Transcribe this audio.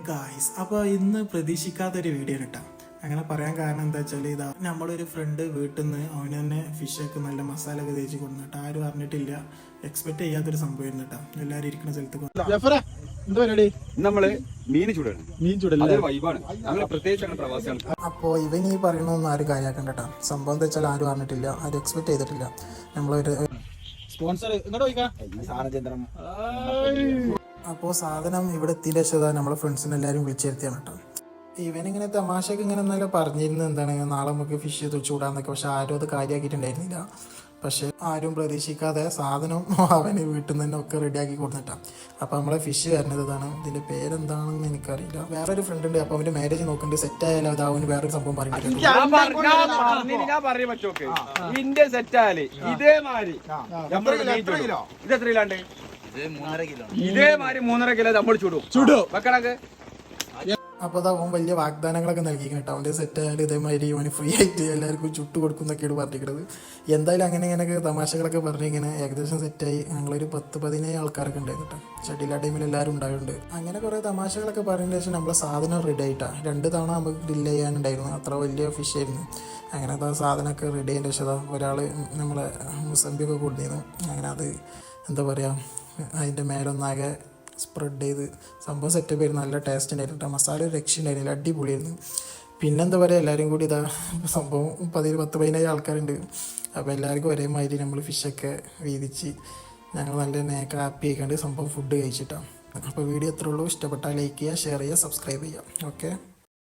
Guys, അപ്പോൾ ഇന്ന് പ്രതീക്ഷിക്കാത്തൊരു video കിട്ടാം. അങ്ങനെ പറയാൻ കാരണം എന്താ വെച്ചാൽ, ഇതാ നമ്മളൊരു ഫ്രണ്ട് വീട്ടിൽ നിന്ന് അവന് തന്നെ ഫിഷൊക്കെ നല്ല മസാല ഒക്കെ തേച്ച് കൊടുത്തിട്ട് ആരും അറിഞ്ഞിട്ടില്ല. എക്സ്പെക്ട് ചെയ്യാത്തൊരു സംഭവം ഇരുന്നിട്ടാ. എല്ലാവരും ഇരിക്കുന്ന സ്ഥലത്ത് അപ്പോൾ ഇവൻ ഈ പറയണമെന്ന് ആരും കാര്യമാക്കണ്ട കേട്ടോ. സംഭവം എന്താ വെച്ചാൽ ആരും അറിഞ്ഞിട്ടില്ല, ആരും എക്സ്പെക്ട് ചെയ്തിട്ടില്ല. നമ്മളൊരു സ്പോൺസർ അപ്പോൾ സാധനം ഇവിടെ എത്തിയില്ല വെച്ചതാ നമ്മളെ ഫ്രണ്ട്സിനെ എല്ലാവരും വിളിച്ചിരുത്തിയാണ് കേട്ടോ. ഇവനിങ്ങനെ തമാശക്ക് ഇങ്ങനെ എന്നാലും പറഞ്ഞിരുന്നു, എന്താണ് നാളെ നമുക്ക് ഫിഷ് ചൂടാന്നൊക്കെ. പക്ഷെ ആരും അത് കാര്യമാക്കിയിട്ടുണ്ടായിരുന്നില്ല. പക്ഷെ ആരും പ്രതീക്ഷിക്കാതെ സാധനം അവന് വീട്ടിൽ നിന്ന് തന്നെ ഒക്കെ റെഡിയാക്കി കൊടുത്തിട്ടാണ്. അപ്പോൾ നമ്മളെ ഫിഷ് വരുന്നത് ഇതാണ്. ഇതിൻ്റെ പേരെന്താണെന്ന് എനിക്കറിയില്ല. വേറൊരു ഫ്രണ്ട് ഉണ്ട്, അപ്പോൾ അവൻ്റെ മാരേജ് നോക്കുന്നുണ്ട്. സെറ്റ് ആയാലും അത് അവന് വേറൊരു സംഭവം പറയുന്നുണ്ട്. ഇതേമാതിരി 3.5 കിലോ നമ്മൾ ചുടും വെക്കണക്ക്. അപ്പോൾ അവൻ വലിയ വാഗ്ദാനങ്ങളൊക്കെ നൽകി കേട്ടോ. അവൻ്റെ സെറ്റ് ആയാലും ഇതേമാതിരി അവന് ഫ്രീ ആയിട്ട് എല്ലാവർക്കും ചുട്ടു കൊടുക്കുന്നൊക്കെയാണ് പറഞ്ഞിരിക്കുന്നത്. എന്തായാലും ഇങ്ങനെയൊക്കെ തമാശകളൊക്കെ പറഞ്ഞിങ്ങനെ ഏകദേശം സെറ്റായി. ഞങ്ങളൊരു 10-15 ആൾക്കാരൊക്കെ ഉണ്ടായിരുന്നു കേട്ടോ. ഷട്ടില ടൈമിൽ എല്ലാവരും ഉണ്ടായിട്ടുണ്ട്. അങ്ങനെ കുറേ തമാശകളൊക്കെ പറഞ്ഞതിന് ശേഷം നമ്മളെ സാധനം റെഡി ആയിട്ടാണ്. 2 തവണ നമുക്ക് ഗ്രില്ല് ചെയ്യാനുണ്ടായിരുന്നു. അത്ര വലിയ ഫിഷ് ആയിരുന്നു. അങ്ങനെ സാധനമൊക്കെ റെഡി ആയതിൻ്റെ ശേഷം ഒരാൾ നമ്മളെ മുസമ്പിയൊക്കെ കൊണ്ടുവന്നു. അങ്ങനെ അത് എന്താ പറയുക, അതിൻ്റെ മേലൊന്നാകെ സ്പ്രെഡ് ചെയ്ത് സംഭവം സെറ്റപ്പ് ആയിരുന്നു. നല്ല ടേസ്റ്റ് ഉണ്ടായിരുന്നു കേട്ടോ. മസാല ഒരു രക്ഷയുണ്ടായിരുന്നില്ല, അടിപൊളിയായിരുന്നു. പിന്നെന്താ പറയുക, എല്ലാവരും കൂടി ഇതാ സംഭവം 10-15 ആൾക്കാരുണ്ട്. അപ്പോൾ എല്ലാവർക്കും ഒരേമാതിരി നമ്മൾ ഫിഷൊക്കെ വീതിച്ച് ഞങ്ങൾ നല്ല ഹാപ്പി ആയിക്കാണ്ട് സംഭവം ഫുഡ് കഴിച്ചിട്ടാണ്. അപ്പോൾ വീഡിയോ എത്ര ഉള്ളൂ. ഇഷ്ടപ്പെട്ടാൽ ലൈക്ക് ചെയ്യുക, ഷെയർ ചെയ്യുക, സബ്സ്ക്രൈബ് ചെയ്യുക. ഓക്കെ.